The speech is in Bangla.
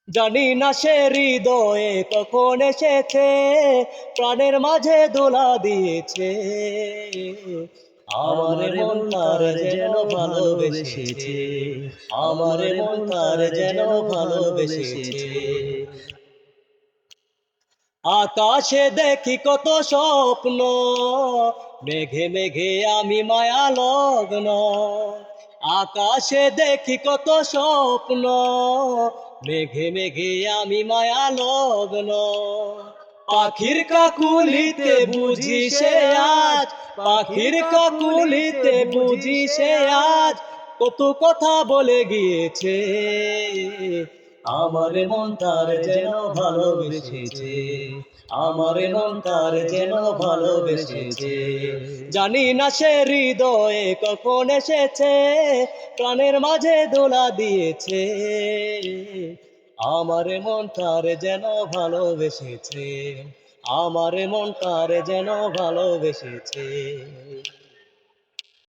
জানি না সে হৃদয়ে কখন এসেছে, প্রাণের মাঝে দোলা দিয়েছে। আমার মন তার যেন ভালোবেসেছে, আমার মন তার যেন ভালোবেসেছে। আকাশে দেখি কত স্বপ্ন, মেঘে মেঘে আমি মায়া লগ্ন। আকাশে দেখি কত স্বপ্ন, মেঘে মেঘে আমি মায়া লগ্ন। পাখির কাকুলিতে বুঝি সে আজ, পাখির কাকুলিতে বুঝি সে আজ কত কথা বলে গিয়েছে। আমার মন তার যেন ভালোবেসেছে, আমার মন তার যেন ভালোবেসেছে। জানি না সে হৃদয়ে কখন এসেছে, প্রাণের মাঝে দোলা দিয়েছে। আমার মন তার যেন ভালোবেসেছে, আমার মন তার যেন ভালোবেসেছে।